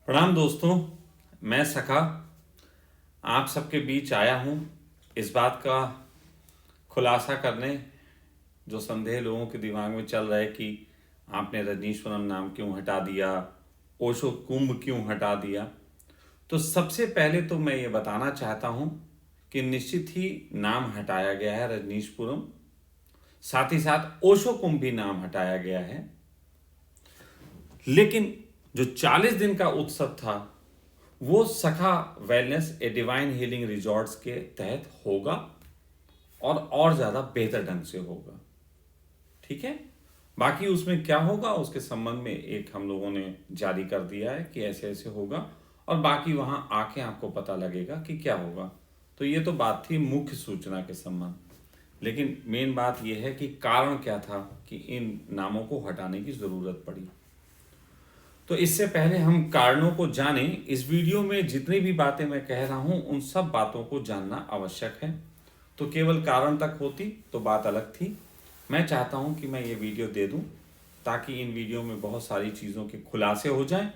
प्रणाम दोस्तों। मैं सखा आप सबके बीच आया हूँ इस बात का खुलासा करने जो संदेह लोगों के दिमाग में चल रहा है कि आपने रजनीश्वरम नाम क्यों हटा दिया, ओशो कुंभ क्यों हटा दिया। तो सबसे पहले तो मैं ये बताना चाहता हूँ कि निश्चित ही नाम हटाया गया है रजनीशपुरम, साथ ही साथ ओशो कुंभ भी नाम हटाया गया है। लेकिन जो 40 दिन का उत्सव था वो सखा wellness a divine healing resorts के तहत होगा और ज़्यादा बेहतर ढंग से होगा। ठीक है, बाकी उसमें क्या होगा उसके संबंध में एक हम लोगों ने जारी कर दिया है कि ऐसे ऐसे होगा, और बाकी वहां आके आपको पता लगेगा कि क्या होगा। तो ये तो बात थी मुख्य सूचना के संबंध, लेकिन मेन बात यह है कि कारण क्या था कि इन नामों को हटाने की ज़रूरत पड़ी। तो इससे पहले हम कारणों को जानें, इस वीडियो में जितनी भी बातें मैं कह रहा हूं उन सब बातों को जानना आवश्यक है। तो केवल कारण तक होती तो बात अलग थी। मैं चाहता हूं कि मैं ये वीडियो दे दूं ताकि इन वीडियो में बहुत सारी चीज़ों के खुलासे हो जाएं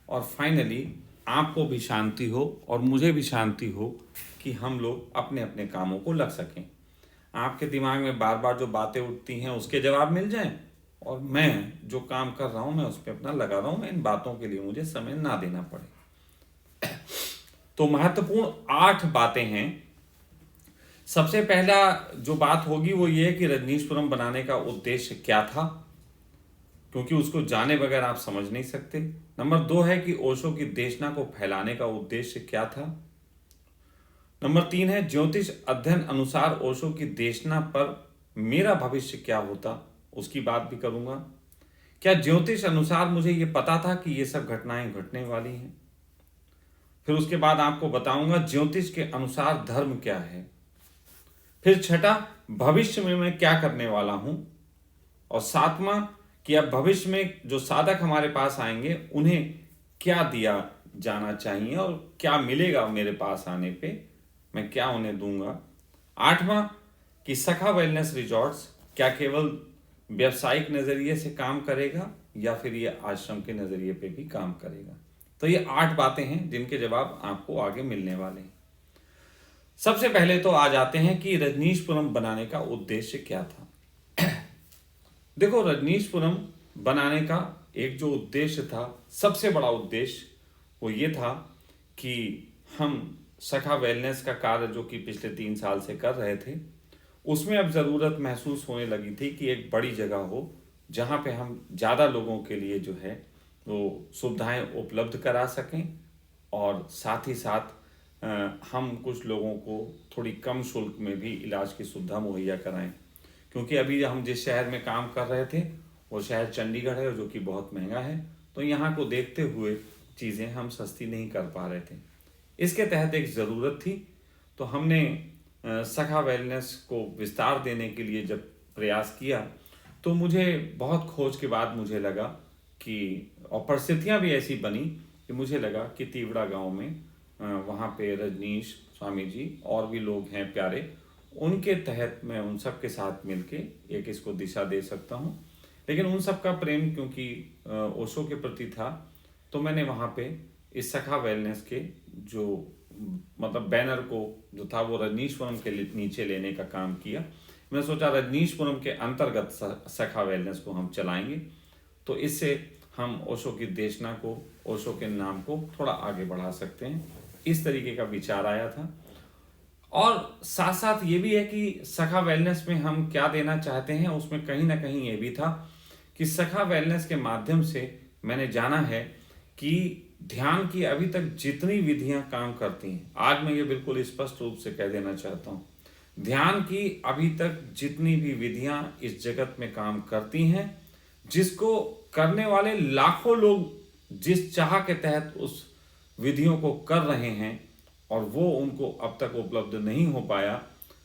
और फाइनली आपको भी शांति हो और मुझे भी शांति हो कि हम लोग अपने अपने कामों को लग सकें। आपके दिमाग में बार बार जो बातें उठती हैं उसके जवाब मिल जाएं, और मैं जो काम कर रहा हूं मैं उस पर अपना लगा रहा हूं, मैं इन बातों के लिए मुझे समय ना देना पड़े। तो महत्वपूर्ण 8 बातें हैं। सबसे पहला जो बात होगी वो ये है कि रजनीशपुरम बनाने का उद्देश्य क्या था, क्योंकि उसको जाने बगैर आप समझ नहीं सकते। नंबर 2 है कि ओशो की देशना को फैलाने का उद्देश्य क्या था। नंबर 3 है ज्योतिष अध्ययन अनुसार ओशो की देशना पर मेरा भविष्य क्या होता, उसकी बात भी करूंगा। क्या ज्योतिष अनुसार मुझे ये पता था कि ये सब घटनाएं घटने वाली हैं। फिर उसके बाद आपको बताऊंगा ज्योतिष के अनुसार धर्म क्या है। फिर छठा, भविष्य में मैं क्या करने वाला हूं। और सातवां कि अब भविष्य में जो साधक हमारे पास आएंगे उन्हें क्या दिया जाना चाहिए और क्या मिलेगा मेरे पास आने पे, मैं क्या उन्हें दूंगा। आठवां कि सखा वेलनेस रिजॉर्ट्स क्या केवल व्यवसायिक नज़रिए से काम करेगा या फिर ये आश्रम के नज़रिए पे भी काम करेगा। तो ये 8 बातें हैं जिनके जवाब आपको आगे मिलने वाले हैं। सबसे पहले तो आ जाते हैं कि रजनीशपुरम बनाने का उद्देश्य क्या था। देखो, रजनीशपुरम बनाने का एक जो उद्देश्य था, सबसे बड़ा उद्देश्य वो ये था कि हम सखा वेलनेस का कार्य जो कि पिछले 3 साल से कर रहे थे उसमें अब ज़रूरत महसूस होने लगी थी कि एक बड़ी जगह हो जहाँ पे हम ज़्यादा लोगों के लिए जो है वो सुविधाएं उपलब्ध करा सकें, और साथ ही साथ हम कुछ लोगों को थोड़ी कम शुल्क में भी इलाज की सुविधा मुहैया कराएं। क्योंकि अभी हम जिस शहर में काम कर रहे थे वो शहर चंडीगढ़ है जो कि बहुत महंगा है, तो यहाँ को देखते हुए चीज़ें हम सस्ती नहीं कर पा रहे थे। इसके तहत एक ज़रूरत थी, तो हमने सखा वेलनेस को विस्तार देने के लिए जब प्रयास किया तो मुझे बहुत खोज के बाद मुझे लगा कि, और परिस्थितियाँ भी ऐसी बनी कि मुझे लगा कि तीवड़ा गांव में वहाँ पे रजनीश स्वामी जी और भी लोग हैं प्यारे, उनके तहत मैं उन सब के साथ मिलके एक इसको दिशा दे सकता हूँ। लेकिन उन सब का प्रेम क्योंकि ओशो के प्रति था, तो मैंने वहाँ पे इस सखा वेलनेस के जो मतलब बैनर को जो था वो रजनीशपुरम के नीचे लेने का काम किया। मैं सोचा रजनीशपुरम के अंतर्गत सखा वेलनेस को हम चलाएंगे, तो इससे हम ओशो की देशना को, ओशो के नाम को थोड़ा आगे बढ़ा सकते हैं। इस तरीके का विचार आया था। और साथ साथ ये भी है कि सखा वेलनेस में हम क्या देना चाहते हैं, उसमें कहीं ना कहीं ये भी था कि सखा वेलनेस के माध्यम से मैंने जाना है कि ध्यान की अभी तक जितनी विधियां काम करती हैं, आज मैं ये बिल्कुल स्पष्ट रूप से कह देना चाहता हूँ, ध्यान की अभी तक जितनी भी विधियां इस जगत में काम करती हैं, जिसको करने वाले लाखों लोग जिस चाह के तहत उस विधियों को कर रहे हैं और वो उनको अब तक उपलब्ध नहीं हो पाया,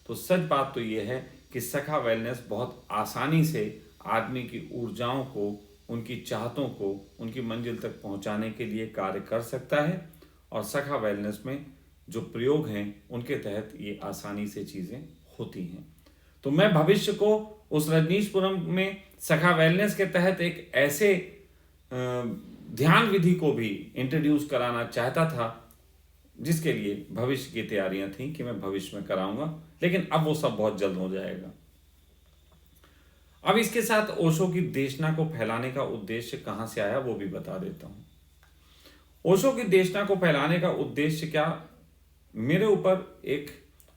तो सच बात तो ये है कि सखा वेलनेस बहुत आसानी से आदमी की ऊर्जाओं को, उनकी चाहतों को उनकी मंजिल तक पहुंचाने के लिए कार्य कर सकता है। और सखा वेलनेस में जो प्रयोग हैं उनके तहत ये आसानी से चीज़ें होती हैं। तो मैं भविष्य को उस रजनीशपुरम में सखा वेलनेस के तहत एक ऐसे ध्यान विधि को भी इंट्रोड्यूस कराना चाहता था, जिसके लिए भविष्य की तैयारियां थी कि मैं भविष्य में कराऊंगा, लेकिन अब वो सब बहुत जल्द हो जाएगा। अब इसके साथ ओशो की देशना को फैलाने का उद्देश्य कहां से आया वो भी बता देता हूं। ओशो की देशना को फैलाने का उद्देश्य क्या, मेरे ऊपर एक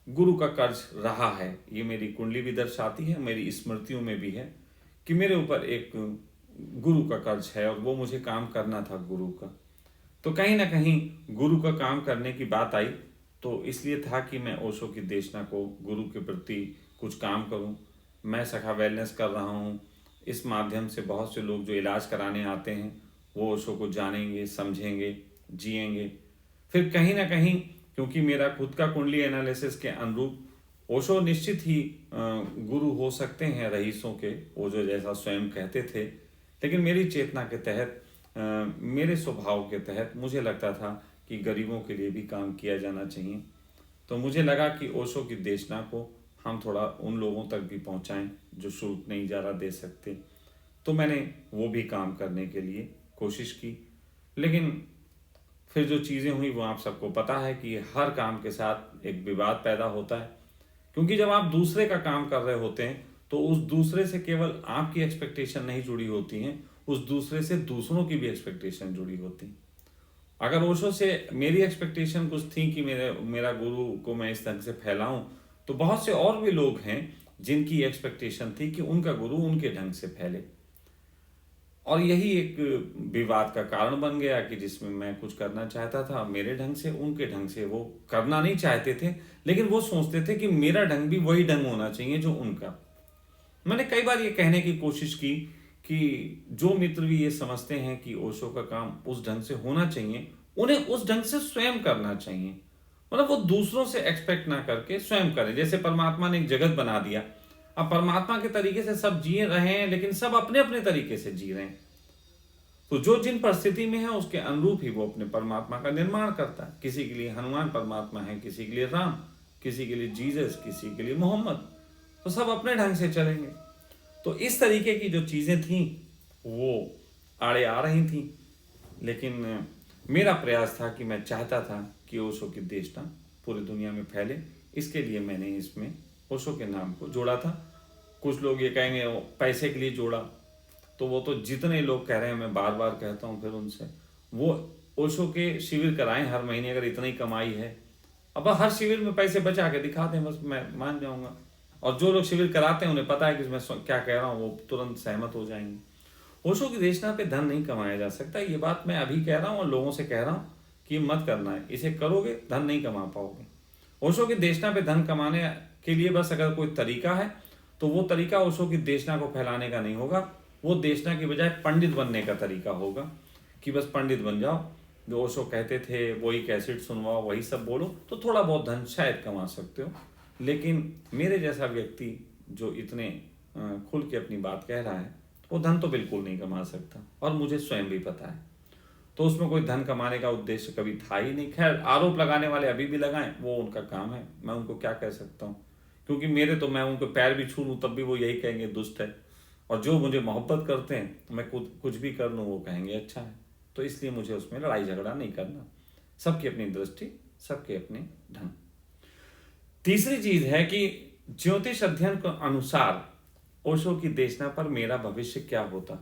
गुरु का कर्ज रहा है, ये मेरी कुंडली भी दर्शाती है, मेरी स्मृतियों में भी है कि मेरे ऊपर एक गुरु का कर्ज है और वो मुझे काम करना था गुरु का। तो कहीं ना कहीं गुरु का काम करने की बात आई, तो इसलिए था कि मैं ओशो की देशना को गुरु के प्रति कुछ काम करूं। मैं सखा वेलनेस कर रहा हूं, इस माध्यम से बहुत से लोग जो इलाज कराने आते हैं वो ओशो को जानेंगे, समझेंगे, जिएंगे। फिर कहीं ना कहीं क्योंकि मेरा खुद का कुंडली एनालिसिस के अनुरूप ओशो निश्चित ही गुरु हो सकते हैं रईसों के, ओशो जैसा स्वयं कहते थे, लेकिन मेरी चेतना के तहत, मेरे स्वभाव के तहत मुझे लगता था कि गरीबों के लिए भी काम किया जाना चाहिए। तो मुझे लगा कि ओशो की देशना को हम थोड़ा उन लोगों तक भी पहुंचाएं जो शुल्क नहीं ज़्यादा दे सकते। तो मैंने वो भी काम करने के लिए कोशिश की, लेकिन फिर जो चीज़ें हुई वो आप सबको पता है कि हर काम के साथ एक विवाद पैदा होता है। क्योंकि जब आप दूसरे का काम कर रहे होते हैं तो उस दूसरे से केवल आपकी एक्सपेक्टेशन नहीं जुड़ी होती हैं, उस दूसरे से दूसरों की भी एक्सपेक्टेशन जुड़ी होती। अगर ओशो से मेरी एक्सपेक्टेशन कुछ थी कि मेरा गुरु को मैं इस ढंग से फैलाऊं, तो बहुत से और भी लोग हैं जिनकी एक्सपेक्टेशन थी कि उनका गुरु उनके ढंग से फैले, और यही एक विवाद का कारण बन गया कि जिसमें मैं कुछ करना चाहता था मेरे ढंग से, उनके ढंग से वो करना नहीं चाहते थे, लेकिन वो सोचते थे कि मेरा ढंग भी वही ढंग होना चाहिए जो उनका। मैंने कई बार ये कहने की कोशिश की कि जो मित्र भी ये समझते हैं कि ओशो का काम उस ढंग से होना चाहिए, उन्हें उस ढंग से स्वयं करना चाहिए। मतलब वो दूसरों से एक्सपेक्ट ना करके स्वयं करें। जैसे परमात्मा ने एक जगत बना दिया, अब परमात्मा के तरीके से सब जी रहे हैं, लेकिन सब अपने अपने तरीके से जी रहे हैं। तो जो जिन परिस्थिति में है उसके अनुरूप ही वो अपने परमात्मा का निर्माण करता है। किसी के लिए हनुमान परमात्मा है, किसी के लिए राम, किसी के लिए जीसस, किसी के लिए मोहम्मद, तो सब अपने ढंग से चलेंगे। तो इस तरीके की जो चीज़ें थीं वो आड़े आ रही थीं, लेकिन मेरा प्रयास था कि मैं चाहता था कि ओशो की देशना पूरी दुनिया में फैले। इसके लिए मैंने इसमें ओशो के नाम को जोड़ा था। कुछ लोग ये कहेंगे पैसे के लिए जोड़ा, तो वो तो जितने लोग कह रहे हैं मैं बार बार कहता हूँ फिर उनसे, वो ओशो के शिविर कराएं हर महीने, अगर इतनी कमाई है। अब हर शिविर में पैसे बचा के दिखा दें, बस मैं मान जाऊँगा। और जो लोग शिविर कराते हैं उन्हें पता है कि मैं क्या कह रहा हूँ, वो तुरंत सहमत हो जाएंगे। ओशो की देशना पे धन नहीं कमाया जा सकता, ये बात मैं अभी कह रहा हूँ और लोगों से कह रहा हूँ कि मत करना है, इसे करोगे धन नहीं कमा पाओगे। ओशो की देशना पे धन कमाने के लिए बस अगर कोई तरीका है तो वो तरीका ओशो की देशना को फैलाने का नहीं होगा, वो देशना की बजाय पंडित बनने का तरीका होगा कि बस पंडित बन जाओ, जो ओशो कहते थे वही कैसेट सुनवाओ, वही सब बोलो, तो थोड़ा बहुत धन शायद कमा सकते हो। लेकिन मेरे जैसा व्यक्ति जो इतने खुल के अपनी बात कह रहा है वो धन तो बिल्कुल नहीं कमा सकता, और मुझे स्वयं भी पता है। तो उसमें कोई धन कमाने का उद्देश्य कभी था ही नहीं। खैर, आरोप लगाने वाले अभी भी लगाएं, वो उनका काम है, मैं उनको क्या कह सकता हूँ। क्योंकि मेरे तो, मैं उनको पैर भी छू लूँ तब भी वो यही कहेंगे दुष्ट है, और जो मुझे मोहब्बत करते हैं मैं कुछ भी कर लूँ वो कहेंगे अच्छा है। तो इसलिए मुझे उसमें लड़ाई झगड़ा नहीं करना। सबकी अपनी दृष्टि, सबके अपने ढंग। तीसरी चीज है कि ज्योतिष अध्ययन के अनुसार ओशो की देशना पर मेरा भविष्य क्या होता।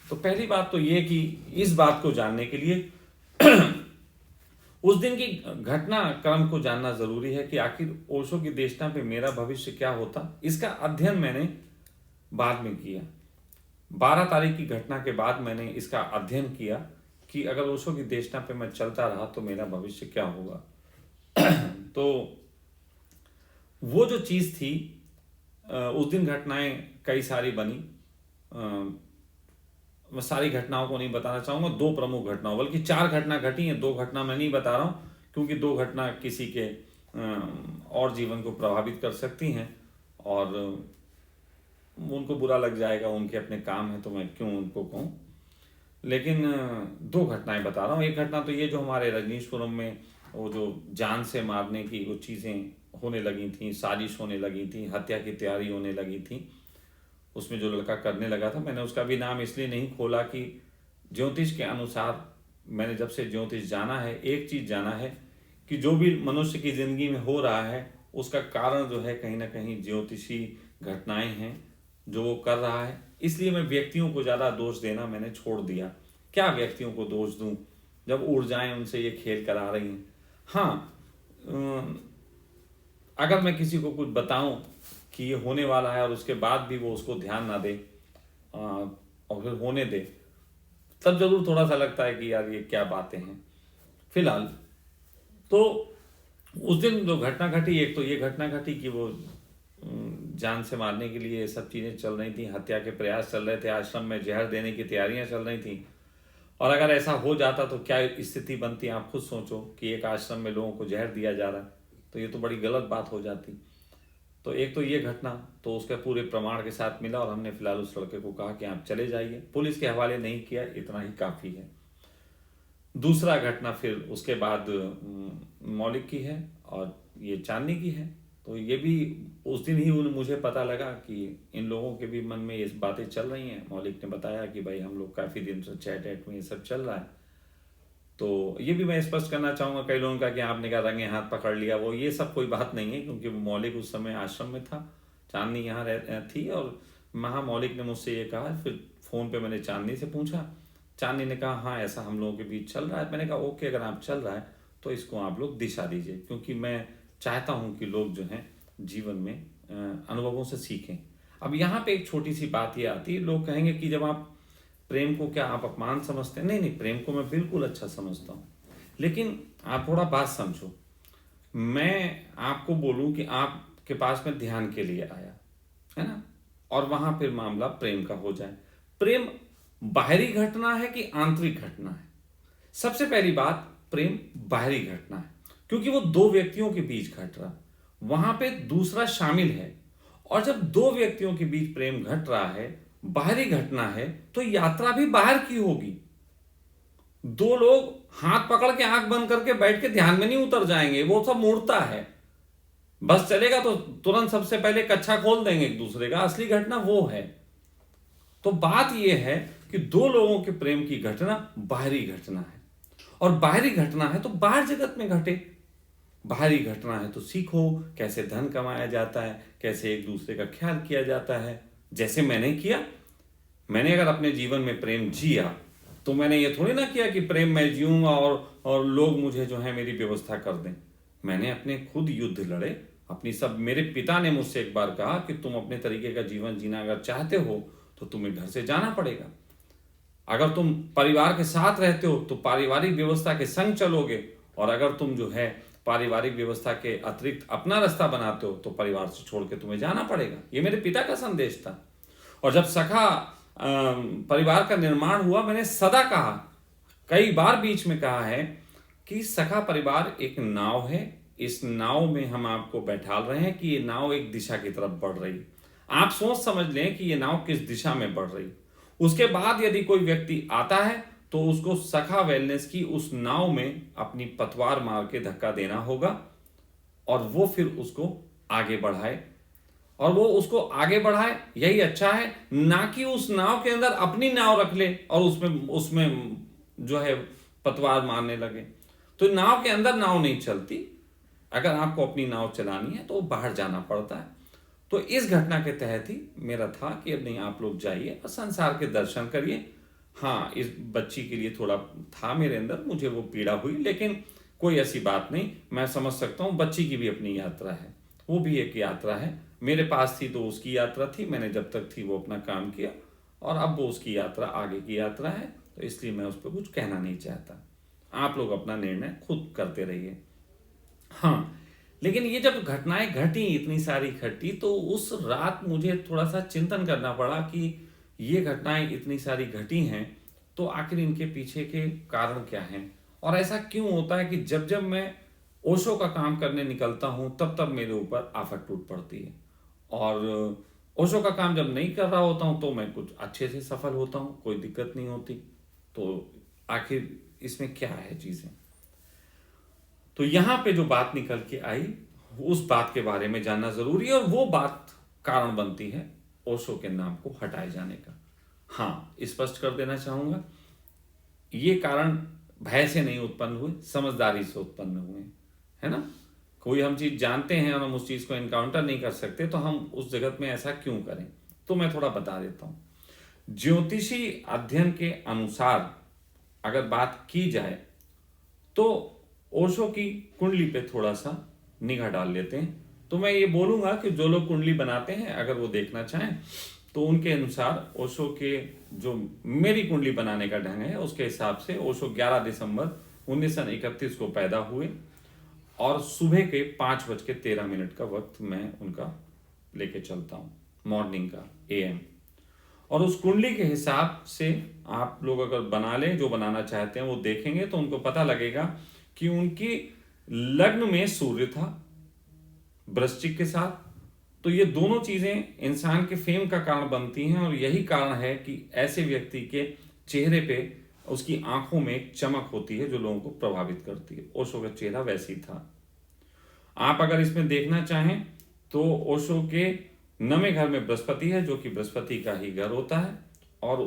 तो पहली बात तो ये कि इस बात को जानने के लिए उस दिन की घटना क्रम को जानना जरूरी है कि आखिर ओशो की देशना पे मेरा भविष्य क्या होता। इसका अध्ययन मैंने बाद में किया। 12 तारीख की घटना के बाद मैंने इसका अध्ययन किया कि अगर ओशो की देशना पे मैं चलता रहा तो मेरा भविष्य क्या होगा। तो वो जो चीज़ थी, उस दिन घटनाएं कई सारी बनी। मैं सारी घटनाओं को नहीं बताना चाहूँगा, 2 प्रमुख घटनाओं, बल्कि 4 घटना घटी हैं, 2 घटना मैं नहीं बता रहा हूँ क्योंकि 2 घटना किसी के और जीवन को प्रभावित कर सकती हैं और उनको बुरा लग जाएगा, उनके अपने काम है तो मैं क्यों उनको कहूँ। लेकिन 2 घटनाएं बता रहा हूँ। एक घटना तो ये जो हमारे रजनीशपुरम में वो जो जान से मारने की वो चीज़ें होने लगी थी, साजिश होने लगी थी, हत्या की तैयारी होने लगी थी, उसमें जो लड़का करने लगा था, मैंने उसका भी नाम इसलिए नहीं खोला कि ज्योतिष के अनुसार मैंने जब से ज्योतिष जाना है, एक चीज़ जाना है कि जो भी मनुष्य की ज़िंदगी में हो रहा है उसका कारण जो है कहीं ना कहीं ज्योतिषी घटनाएं हैं जो वो कर रहा है। इसलिए मैं व्यक्तियों को ज़्यादा दोष देना मैंने छोड़ दिया। क्या व्यक्तियों को दोष दूं जब ऊर्जाएं उनसे ये खेल करा रही हैं। हाँ, अगर मैं किसी को कुछ बताऊं कि ये होने वाला है और उसके बाद भी वो उसको ध्यान ना दे और फिर होने दे, तब जरूर थोड़ा सा लगता है कि यार ये क्या बातें हैं। फिलहाल तो उस दिन जो घटना घटी, एक तो ये घटना घटी कि वो जान से मारने के लिए ये सब चीज़ें चल रही थी, हत्या के प्रयास चल रहे थे, आश्रम में जहर देने की तैयारियां चल रही थी। और अगर ऐसा हो जाता तो क्या स्थिति बनती, आप खुद सोचो कि एक आश्रम में लोगों को जहर दिया जा रहा है, तो ये तो बड़ी गलत बात हो जाती। तो एक तो ये घटना, तो उसके पूरे प्रमाण के साथ मिला और हमने फिलहाल उस लड़के को कहा कि आप चले जाइए, पुलिस के हवाले नहीं किया, इतना ही काफ़ी है। दूसरा घटना फिर उसके बाद मौलिक की है और ये चांदनी की है। तो ये भी उस दिन ही मुझे पता लगा कि इन लोगों के भी मन में ये बातें चल रही हैं। मौलिक ने बताया कि भाई हम लोग काफ़ी दिन से चैट एट में ये सब चल रहा है। तो ये भी मैं स्पष्ट करना चाहूँगा, कई लोगों का कि आपने क्या रंगे हाथ पकड़ लिया, वो ये सब कोई बात नहीं है, क्योंकि वो मौलिक उस समय आश्रम में था, चांदनी यहाँ थी और मौलिक ने मुझसे ये कहा। फिर फ़ोन पे मैंने चांदनी से पूछा, चांदनी ने कहा हाँ ऐसा हम लोगों के बीच चल रहा है। मैंने कहा ओके, अगर आप चल रहा है तो इसको आप लोग दिशा दीजिए, क्योंकि मैं चाहता हूँ कि लोग जो हैं जीवन में अनुभवों से सीखें। अब यहाँ पे एक छोटी सी बात ये आती है, लोग कहेंगे कि जब आप प्रेम को क्या आप अपमान समझते हैं? नहीं नहीं, प्रेम को मैं बिल्कुल अच्छा समझता हूँ, लेकिन आप थोड़ा बात समझो। मैं आपको बोलूँ कि आपके पास में ध्यान के लिए आया है ना, और वहां फिर मामला प्रेम का हो जाए। प्रेम बाहरी घटना है कि आंतरिक घटना है? सबसे पहली बात, प्रेम बाहरी घटना है, क्योंकि वो दो व्यक्तियों के बीच घट रहा, वहां पे दूसरा शामिल है। और जब दो व्यक्तियों के बीच प्रेम घट रहा है, बाहरी घटना है, तो यात्रा भी बाहर की होगी। दो लोग हाथ पकड़ के आंख बंद करके बैठ के ध्यान में नहीं उतर जाएंगे, वो सब मूर्ता है। बस चलेगा तो तुरंत सबसे पहले कच्छा खोल देंगे एक दूसरे का, असली घटना वो है। तो बात यह है कि दो लोगों के प्रेम की घटना बाहरी घटना है, और बाहरी घटना है तो बाहर जगत में घटे। बाहरी घटना है तो सीखो कैसे धन कमाया जाता है, कैसे एक दूसरे का ख्याल किया जाता है, जैसे मैंने किया। मैंने अगर अपने जीवन में प्रेम जिया तो मैंने ये थोड़ी ना किया कि प्रेम मैं जीऊंगा और लोग मुझे जो है मेरी व्यवस्था कर दें। मैंने अपने खुद युद्ध लड़े, अपनी सब। मेरे पिता ने मुझसे एक बार कहा कि तुम अपने तरीके का जीवन जीना अगर चाहते हो तो तुम्हें घर से जाना पड़ेगा। अगर तुम परिवार के साथ रहते हो तो पारिवारिक व्यवस्था के संग चलोगे, और अगर तुम जो है पारिवारिक व्यवस्था के अतिरिक्त अपना रास्ता बनाते हो तो परिवार से छोड़ के तुम्हें जाना पड़ेगा। ये मेरे पिता का संदेश था। और जब सखा परिवार का निर्माण हुआ, मैंने सदा कहा, कई बार बीच में कहा है कि सखा परिवार एक नाव है, इस नाव में हम आपको बैठाल रहे हैं कि ये नाव एक दिशा की तरफ बढ़ रही। आप सोच समझ लें कि ये नाव किस दिशा में बढ़ रही। उसके बाद यदि कोई व्यक्ति आता है तो उसको सखा वेलनेस की उस नाव में अपनी पतवार मार के धक्का देना होगा, और वो फिर उसको आगे बढ़ाए, और वो उसको आगे बढ़ाए, यही अच्छा है, ना कि उस नाव के अंदर अपनी नाव रख ले और उसमें उसमें जो है पतवार मारने लगे। तो नाव के अंदर नाव नहीं चलती। अगर आपको अपनी नाव चलानी है तो बाहर जाना पड़ता है। तो इस घटना के तहत ही मेरा था कि अब नहीं, आप लोग जाइए और संसार के दर्शन करिए। हाँ, इस बच्ची के लिए थोड़ा था मेरे अंदर, मुझे वो पीड़ा हुई, लेकिन कोई ऐसी बात नहीं। मैं समझ सकता हूँ, बच्ची की भी अपनी यात्रा है, वो भी एक यात्रा है। मेरे पास थी तो उसकी यात्रा थी, मैंने जब तक थी वो अपना काम किया, और अब वो उसकी यात्रा आगे की यात्रा है। तो इसलिए मैं उस पर कुछ कहना नहीं चाहता। आप लोग अपना निर्णय खुद करते रहिए। हाँ, लेकिन ये जब घटनाएं घटी, इतनी सारी घटी, तो उस रात मुझे थोड़ा सा चिंतन करना पड़ा कि ये घटनाएं इतनी सारी घटी हैं, तो आखिर इनके पीछे के कारण क्या हैं, और ऐसा क्यों होता है कि जब जब मैं ओशो का काम करने निकलता हूं तब तब मेरे ऊपर आफत टूट पड़ती है, और ओशो का काम जब नहीं कर रहा होता हूं तो मैं कुछ अच्छे से सफल होता हूं, कोई दिक्कत नहीं होती। तो आखिर इसमें क्या है चीजें? तो यहाँ पे जो बात निकल के आई, उस बात के बारे में जानना जरूरी है, और वो बात कारण बनती है ओशो के नाम को हटाए जाने का। हाँ, स्पष्ट कर देना चाहूंगा, ये कारण भय से नहीं उत्पन्न हुए, समझदारी से उत्पन्न हुए, है ना। कोई हम चीज जानते हैं और हम उस चीज को एनकाउंटर नहीं कर सकते तो हम उस जगत में ऐसा क्यों करें। तो मैं थोड़ा बता देता हूं। ज्योतिषी अध्ययन के अनुसार अगर बात की जाए तो ओशो की कुंडली पे थोड़ा सा निगाह डाल लेते हैं। तो मैं ये बोलूंगा कि जो लोग कुंडली बनाते हैं अगर वो देखना चाहें तो उनके अनुसार ओशो के जो मेरी कुंडली बनाने का ढंग है उसके हिसाब से ओशो 11 दिसंबर 1931 को पैदा हुए और सुबह के 5:13 का वक्त मैं उनका लेके चलता हूँ, मॉर्निंग का AM। और उस कुंडली के हिसाब से आप लोग अगर बना लें, जो बनाना चाहते हैं वो देखेंगे तो उनको पता लगेगा कि उनकी लग्न में सूर्य था वृश्चिक के साथ। तो ये दोनों चीजें इंसान के फेम का कारण बनती हैं और यही कारण है कि ऐसे व्यक्ति के चेहरे पे उसकी आंखों में एक चमक होती है जो लोगों को प्रभावित करती है। ओशो का चेहरा वैसी था। आप अगर इसमें देखना चाहें तो ओशो के नवें घर में बृहस्पति है जो कि बृहस्पति का ही घर होता है और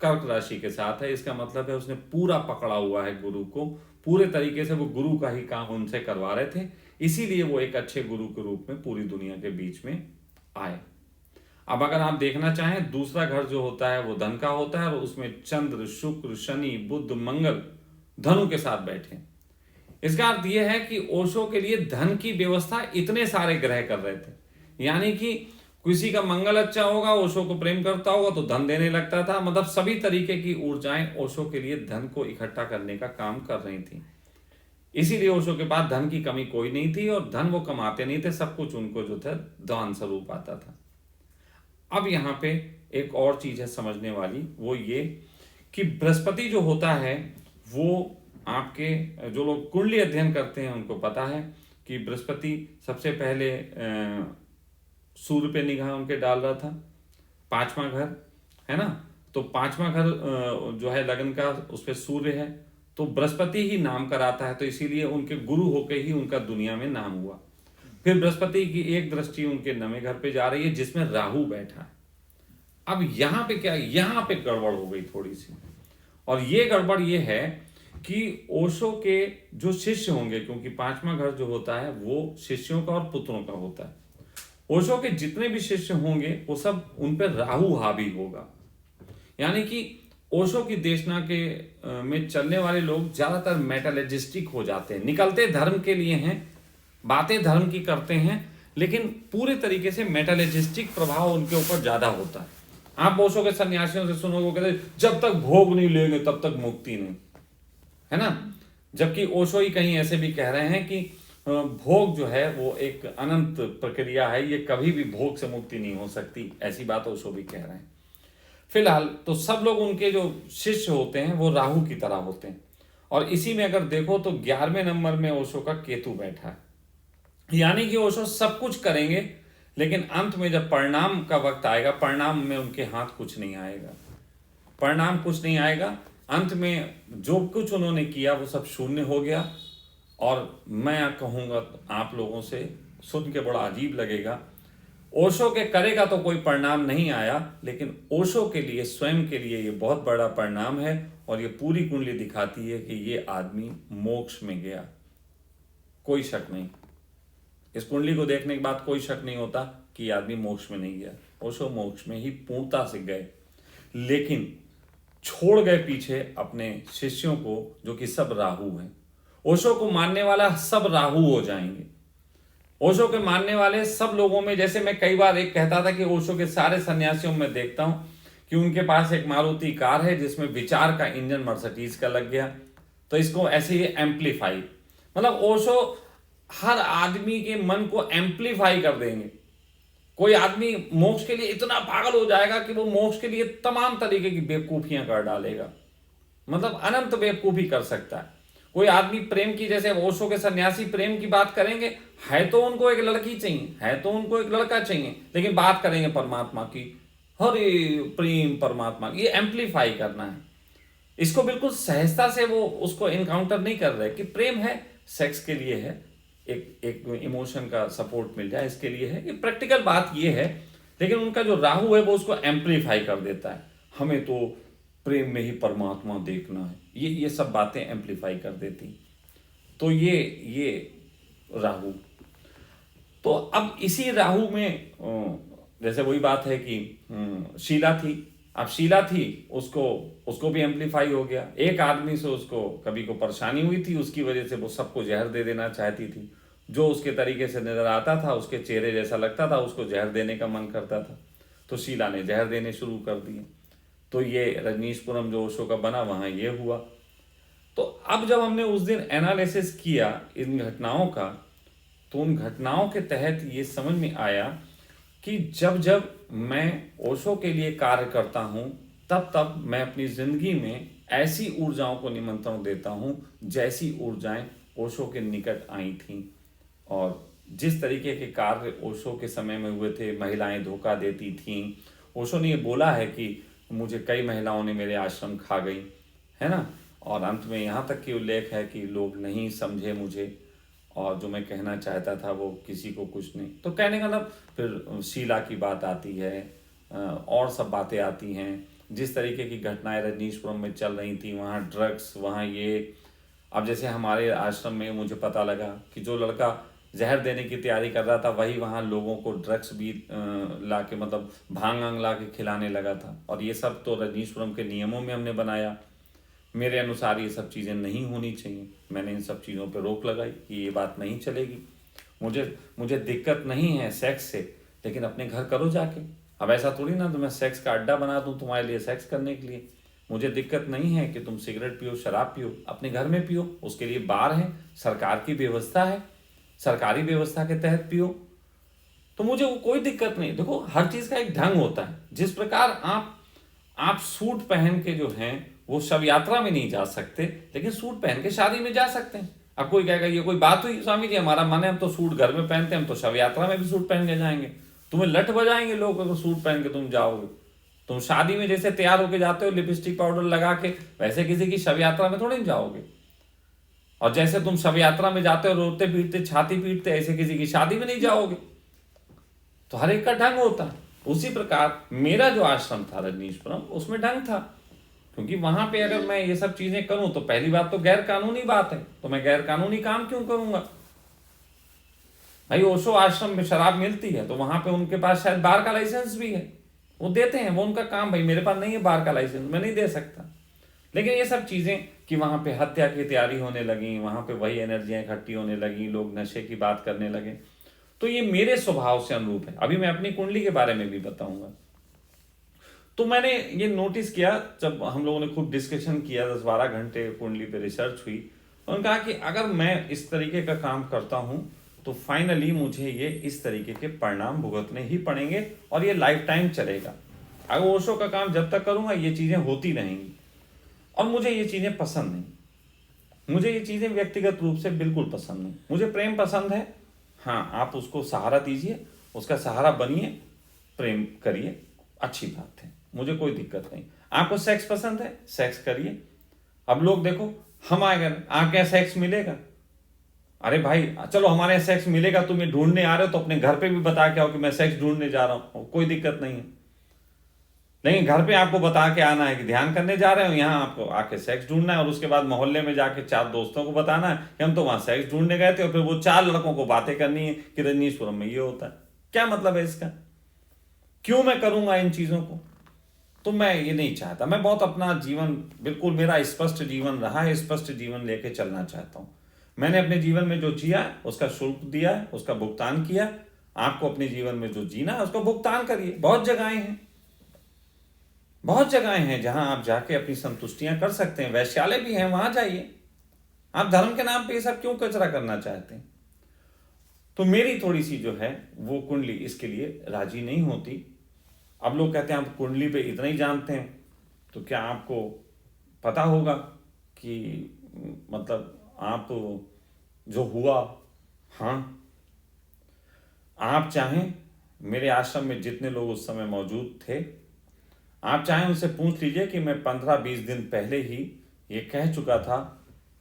कर्क राशि के साथ है। इसका मतलब है उसने पूरा पकड़ा हुआ है गुरु को, पूरे तरीके से वो गुरु का ही काम उनसे करवा रहे थे, इसीलिए वो एक अच्छे गुरु के रूप में पूरी दुनिया के बीच में आए। अब अगर आप देखना चाहें दूसरा घर जो होता है वो धन का होता है और उसमें चंद्र, शुक्र, शनि, बुध, मंगल धनु के साथ बैठे। इसका अर्थ यह है कि ओशो के लिए धन की व्यवस्था इतने सारे ग्रह कर रहे थे, यानी कि किसी का मंगल अच्छा होगा, ओशो को प्रेम करता होगा तो धन देने लगता था। मतलब सभी तरीके की ऊर्जाएं ओशो के लिए धन को इकट्ठा करने का काम कर रही थी। इसीलिए ओशो के पास धन की कमी कोई नहीं थी और धन वो कमाते नहीं थे, सब कुछ उनको जो था दान स्वरूप आता था। अब यहाँ पे एक और चीज है समझने वाली, वो ये कि बृहस्पति जो होता है वो आपके जो लोग कुंडली अध्ययन करते हैं उनको पता है कि बृहस्पति सबसे पहले सूर्य पे निगाह उनके डाल रहा था, 5वां घर है ना। तो 5वां घर जो है लग्न का उस पर सूर्य है तो बृहस्पति ही नाम कराता है, तो इसीलिए उनके गुरु होके ही उनका दुनिया में नाम हुआ। फिर बृहस्पति की एक दृष्टि उनके नवें घर पे जा रही है जिसमें राहु बैठा है। अब यहाँ पे क्या, यहाँ पे गड़बड़ हो गई थोड़ी सी, और ये गड़बड़ ये है कि ओशो के जो शिष्य होंगे, क्योंकि 5वां घर जो होता है वो शिष्यों का और पुत्रों का होता है, ओशो के जितने भी शिष्य होंगे वो सब उन पर राहु हावी होगा। यानी कि ओशो की देशना के में चलने वाले लोग ज्यादातर मेटलर्जिस्टिक हो जाते हैं, निकलते धर्म के लिए हैं, बातें धर्म की करते हैं, लेकिन पूरे तरीके से मेटलर्जिस्टिक प्रभाव उनके ऊपर ज्यादा होता है। आप ओशो के सन्यासियों से सुनोगे वो कहते जब तक भोग नहीं लेंगे तब तक मुक्ति नहीं, है ना। जबकि ओशो ही कहीं ऐसे भी कह रहे हैं कि भोग जो है वो एक अनंत प्रक्रिया है, ये कभी भी भोग से मुक्ति नहीं हो सकती, ऐसी बात ओशो भी कह रहे हैं। फिलहाल तो सब लोग उनके जो शिष्य होते हैं वो राहु की तरह होते हैं, और इसी में अगर देखो तो 11वें नंबर में ओशो का केतु बैठा है। यानी कि ओशो सब कुछ करेंगे लेकिन अंत में जब परिणाम का वक्त आएगा, परिणाम में उनके हाथ कुछ नहीं आएगा, परिणाम कुछ नहीं आएगा। अंत में जो कुछ उन्होंने किया वो सब शून्य हो गया। और मैं कहूँगा आप लोगों से सुन के बड़ा अजीब लगेगा, ओशो के करेगा तो कोई परिणाम नहीं आया, लेकिन ओशो के लिए स्वयं के लिए ये बहुत बड़ा परिणाम है। और ये पूरी कुंडली दिखाती है कि ये आदमी मोक्ष में गया, कोई शक नहीं। इस कुंडली को देखने के बाद कोई शक नहीं होता कि आदमी मोक्ष में नहीं गया। ओशो मोक्ष में ही पूर्णता से गए, लेकिन छोड़ गए पीछे अपने शिष्यों को जो कि सब राहु हैं। ओशो को मानने वाला सब राहु हो जाएंगे। ओशो के मानने वाले सब लोगों में, जैसे मैं कई बार एक कहता था कि ओशो के सारे सन्यासियों में देखता हूं कि उनके पास एक मारुति कार है जिसमें विचार का इंजन मर्सिडीज का लग गया, तो इसको ऐसे ही एम्पलीफाई, मतलब ओशो हर आदमी के मन को एम्पलीफाई कर देंगे। कोई आदमी मोक्ष के लिए इतना पागल हो जाएगा कि वो मोक्ष के लिए तमाम तरीके की बेवकूफियां कर डालेगा, मतलब अनंत बेवकूफी कर सकता है। कोई आदमी प्रेम की, जैसे ओशो के सन्यासी प्रेम की बात करेंगे, है तो उनको एक लड़की चाहिए, है तो उनको एक लड़का चाहिए, लेकिन बात करेंगे परमात्मा की, हरे प्रेम परमात्मा, ये एम्पलीफाई करना है। इसको बिल्कुल सहजता से वो उसको इनकाउंटर नहीं कर रहे कि प्रेम है, सेक्स के लिए है, एक इमोशन का सपोर्ट मिल जाए इसके लिए है, ये प्रैक्टिकल बात ये है। लेकिन उनका जो राहु है वो उसको एम्पलीफाई कर देता है। हमें तो प्रेम में ही परमात्मा देखना है, ये सब बातें एम्पलीफाई कर देती। तो ये राहु। तो अब इसी राहु में जैसे वही बात है कि शीला थी। अब शीला थी, उसको भी एम्पलीफाई हो गया। एक आदमी से उसको कभी को परेशानी हुई थी, उसकी वजह से वो सबको जहर दे देना चाहती थी। जो उसके तरीके से नजर आता था, उसके चेहरे जैसा लगता था, उसको जहर देने का मन करता था। तो शीला ने जहर देने शुरू कर दिए। तो ये रजनीशपुरम जो ओशो का बना, वहाँ ये हुआ। तो अब जब हमने उस दिन एनालिसिस किया इन घटनाओं का, तो उन घटनाओं के तहत ये समझ में आया कि जब जब मैं ओशो के लिए कार्य करता हूँ, तब तब मैं अपनी ज़िंदगी में ऐसी ऊर्जाओं को निमंत्रण देता हूँ जैसी ऊर्जाएं ओशो के निकट आई थीं। और जिस तरीके के कार्य ओशो के समय में हुए थे, महिलाएं धोखा देती थीं। ओशो ने ये बोला है कि मुझे कई महिलाओं ने मेरे आश्रम खा गई, है ना। और अंत में यहाँ तक की उल्लेख है कि लोग नहीं समझे मुझे, और जो मैं कहना चाहता था वो किसी को कुछ नहीं। तो कहने का मतलब फिर शीला की बात आती है, और सब बातें आती हैं। जिस तरीके की घटनाएं रजनीशपुरम में चल रही थी, वहाँ ड्रग्स, वहाँ ये। अब जैसे हमारे आश्रम में मुझे पता लगा कि जो लड़का जहर देने की तैयारी कर रहा था, वही वहाँ लोगों को ड्रग्स भी ला के, मतलब भांग वांग ला के खिलाने लगा था। और ये सब तो रजनीशपुरम के नियमों में हमने बनाया। मेरे अनुसार ये सब चीज़ें नहीं होनी चाहिए। मैंने इन सब चीज़ों पर रोक लगाई कि ये बात नहीं चलेगी। मुझे दिक्कत नहीं है सेक्स से, लेकिन अपने घर करो जाके। अब ऐसा थोड़ी ना तो मैं सेक्स का अड्डा बना दूँ तुम्हारे लिए सेक्स करने के लिए। मुझे दिक्कत नहीं है कि तुम सिगरेट पियो, शराब पियो, अपने घर में पियो। उसके लिए बार है, सरकार की व्यवस्था है, सरकारी व्यवस्था के तहत पियो। तो मुझे वो कोई दिक्कत नहीं। देखो, हर चीज़ का एक ढंग होता है। जिस प्रकार आप सूट पहन के जो हैं वो शव यात्रा में नहीं जा सकते, लेकिन सूट पहन के शादी में जा सकते हैं। अब कोई कहेगा ये कोई बात हुई स्वामी जी, हमारा मन है, हम तो सूट घर में पहनते हैं, हम तो शव यात्रा में भी सूट पहन के जाएंगे। तुम्हें लठ बजाएंगे लोग अगर सूट पहन के तुम जाओगे। तुम शादी में जैसे तैयार होके जाते हो लिपस्टिक पाउडर लगा के, वैसे किसी की शव यात्रा में थोड़ी जाओगे। और जैसे तुम शव यात्रा में जाते हो रोते पीटते छाती पीटते, ऐसे किसी की शादी में नहीं जाओगे। तो हर एक का ढंग होता है। उसी प्रकार मेरा जो आश्रम था रजनीशपुरम, उसमें ढंग था। क्योंकि वहां पे अगर मैं ये सब चीजें करूं तो पहली बात तो गैर कानूनी बात है। तो मैं गैर कानूनी काम क्यों करूंगा भाई। ओशो आश्रम में शराब मिलती है तो वहां पे उनके पास शायद बार का लाइसेंस भी है, वो देते हैं, वो उनका काम। भाई मेरे पास नहीं है बार का लाइसेंस, मैं नहीं दे सकता। लेकिन ये सब चीजें कि वहां पे हत्या की तैयारी होने लगी, वहां पे वही एनर्जियां इकट्ठी होने लगी, लोग नशे की बात करने लगे, तो ये मेरे स्वभाव से अनुरूप है। अभी मैं अपनी कुंडली के बारे में भी बताऊंगा। तो मैंने ये नोटिस किया, जब हम लोगों ने खूब डिस्कशन किया, 10-12 घंटे कुंडली पे रिसर्च हुई। उन्होंने कहा कि अगर मैं इस तरीके का काम करता हूं तो फाइनली मुझे ये इस तरीके के परिणाम भुगतने ही पड़ेंगे, और ये लाइफ टाइम चलेगा। अगर ओशो का काम जब तक करूंगा ये चीजें होती रहेंगी। और मुझे ये चीजें पसंद नहीं। मुझे ये चीजें व्यक्तिगत रूप से बिल्कुल पसंद नहीं। मुझे प्रेम पसंद है, हाँ, आप उसको सहारा दीजिए, उसका सहारा बनिए, प्रेम करिए, अच्छी बात है, मुझे कोई दिक्कत नहीं। आपको सेक्स पसंद है, सेक्स करिए। अब लोग देखो, हम अगर आपके यहाँ सेक्स मिलेगा, अरे भाई चलो हमारे यहाँ सेक्स मिलेगा, तुम ये ढूंढने आ रहे हो तो अपने घर पे भी बता के आओ कि मैं सेक्स ढूंढने जा रहा हूँ, कोई दिक्कत नहीं है। लेकिन घर पे आपको बता के आना है कि ध्यान करने जा रहे हो, यहाँ आपको आके सेक्स ढूंढना है, और उसके बाद मोहल्ले में जाके 4 दोस्तों को बताना है कि हम तो वहां सेक्स ढूंढने गए थे, और फिर वो 4 लड़कों को बातें करनी है कि रजनीशपुरम में ये होता है। क्या मतलब है इसका? क्यों मैं करूंगा इन चीजों को? तो मैं ये नहीं चाहता। मैं बहुत अपना जीवन, बिल्कुल मेरा स्पष्ट जीवन रहा है, स्पष्ट जीवन लेके चलना चाहता हूं। मैंने अपने जीवन में जो जिया है उसका शुल्क दिया है, उसका भुगतान किया। आपको अपने जीवन में जो जीना है उसका भुगतान करिए। बहुत जगहें हैं, बहुत जगहें हैं जहां आप जाके अपनी संतुष्टियां कर सकते हैं। वैश्यालय भी हैं, वहां जाइए। आप धर्म के नाम पे ये सब क्यों कचरा करना चाहते हैं? तो मेरी थोड़ी सी जो है वो कुंडली इसके लिए राजी नहीं होती। अब लोग कहते हैं आप कुंडली पे इतना ही जानते हैं, तो क्या आपको पता होगा कि मतलब आप जो हुआ, हाँ, आप चाहें, मेरे आश्रम में जितने लोग उस समय मौजूद थे, आप चाहें उनसे पूछ लीजिए कि मैं 15-20 दिन पहले ही ये कह चुका था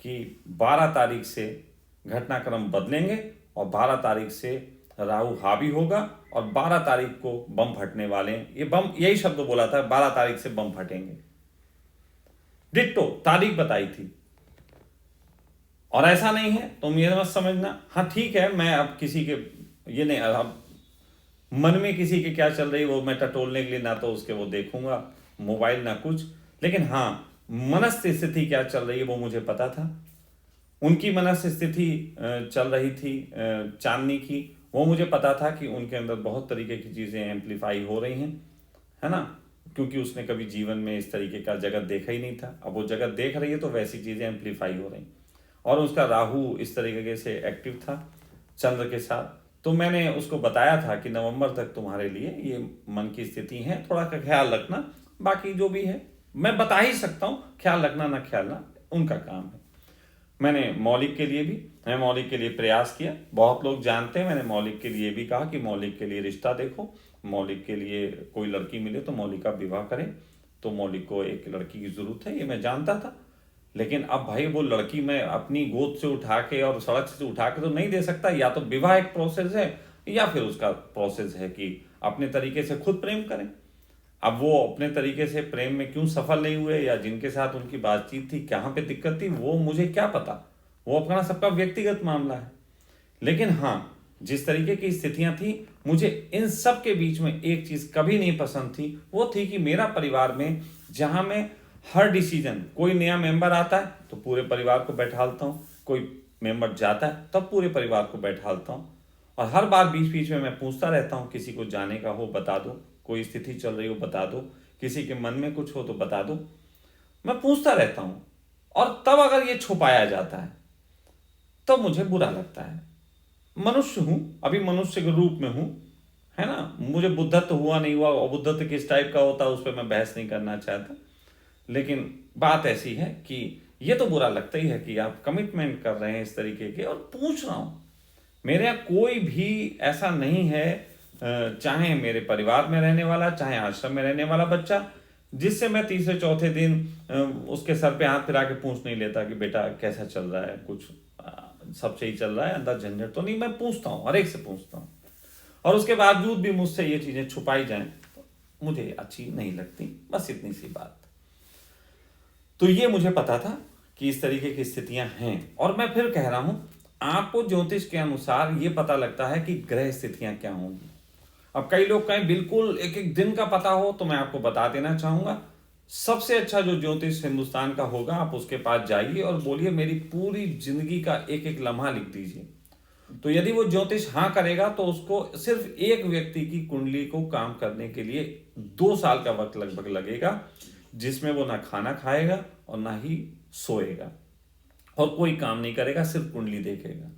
कि 12 तारीख से घटनाक्रम बदलेंगे, और 12 तारीख से राहु हावी होगा, और 12 तारीख को बम फटने वाले हैं। ये बम, यही शब्द बोला था, 12 तारीख से बम फटेंगे। डिट्टो तारीख बताई थी। और ऐसा नहीं है, तुम ये मत समझना, हाँ ठीक है, मैं अब किसी के ये नहीं, अब मन में किसी के क्या चल रही वो मैं टटोलने के लिए ना तो उसके वो देखूंगा मोबाइल ना कुछ, लेकिन हाँ मनस्य स्थिति क्या चल रही है वो मुझे पता था। उनकी मनस्य स्थिति चल रही थी चांदनी की, वो मुझे पता था कि उनके अंदर बहुत तरीके की चीज़ें एम्पलीफाई हो रही हैं, है ना, क्योंकि उसने कभी जीवन में इस तरीके का जगत देखा ही नहीं था। अब वो जगत देख रही है तो वैसी चीज़ें एम्पलीफाई हो रही, और उसका राहु इस तरीके से एक्टिव था चंद्र के साथ। तो मैंने उसको बताया था कि नवंबर तक तुम्हारे लिए ये मन की स्थिति है, थोड़ा का ख्याल रखना, बाकी जो भी है मैं बता ही सकता हूँ, ख्याल रखना ना ख्याल ना उनका काम है। मैंने मौलिक के लिए भी, मैं मौलिक के लिए प्रयास किया, बहुत लोग जानते हैं मैंने मौलिक के लिए भी कहा कि मौलिक के लिए रिश्ता देखो, मौलिक के लिए कोई लड़की मिले तो मौलिक का विवाह करें, तो मौलिक को एक लड़की की जरूरत है, ये मैं जानता था। लेकिन अब भाई वो लड़की मैं अपनी गोद से उठा के और सड़क से उठा के तो नहीं दे सकता, या तो विवाह एक प्रोसेस है या फिर उसका प्रोसेस है कि अपने तरीके से खुद प्रेम करें। अब वो अपने तरीके से प्रेम में क्यों सफल नहीं हुए या जिनके साथ उनकी बातचीत थी कहाँ पे दिक्कत थी वो मुझे क्या पता, वो अपना सबका व्यक्तिगत मामला है। लेकिन हाँ जिस तरीके की स्थितियां थी, मुझे इन सब के बीच में एक चीज कभी नहीं पसंद थी, वो थी कि मेरा परिवार में जहां मैं हर डिसीजन, कोई नया मेंबर आता है तो पूरे परिवार को बैठालता हूँ, कोई मेंबर जाता है तब पूरे परिवार को बैठालता हूँ, और हर बार बीच बीच में मैं पूछता रहता हूँ, किसी को जाने का हो बता दो, कोई स्थिति चल रही हो बता दो, किसी के मन में कुछ हो तो बता दो, मैं पूछता रहता हूँ। और तब अगर ये छुपाया जाता है तो मुझे बुरा लगता है। मनुष्य हूं, अभी मनुष्य के रूप में हूं, है ना, मुझे बुद्धत्व हुआ नहीं हुआ और बुद्धत्व किस टाइप का होता है उस पर मैं बहस नहीं करना चाहता, लेकिन बात ऐसी है कि ये तो बुरा लगता ही है कि आप कमिटमेंट कर रहे हैं इस तरीके के। और पूछ रहा हूं, मेरे यहाँ कोई भी ऐसा नहीं है, चाहे मेरे परिवार में रहने वाला चाहे आश्रम में रहने वाला बच्चा, जिससे मैं तीसरे चौथे दिन उसके सर पे हाथ फिरा के पूछ नहीं लेता कि बेटा कैसा चल रहा है, कुछ सब सही चल रहा है, अंदर झंझट तो नहीं। मैं पूछता हूँ, हर एक से पूछता हूँ, और उसके बावजूद भी मुझसे ये चीजें छुपाई जाएं तो मुझे अच्छी नहीं लगती, बस इतनी सी बात। तो ये मुझे पता था कि इस तरीके की स्थितियां हैं, और मैं फिर कह रहा हूं आपको ज्योतिष के अनुसार ये पता लगता है कि ग्रह स्थितियां क्या होंगी। अब कई लोग कहें बिल्कुल एक एक दिन का पता हो, तो मैं आपको बता देना चाहूंगा, सबसे अच्छा जो ज्योतिष हिंदुस्तान का होगा, आप उसके पास जाइए और बोलिए मेरी पूरी जिंदगी का एक एक लम्हा लिख दीजिए। तो यदि वो ज्योतिष हाँ करेगा तो उसको सिर्फ एक व्यक्ति की कुंडली को काम करने के लिए 2 साल का वक्त लगभग लगेगा, जिसमें वो ना खाना खाएगा और ना ही सोएगा और कोई काम नहीं करेगा, सिर्फ कुंडली देखेगा।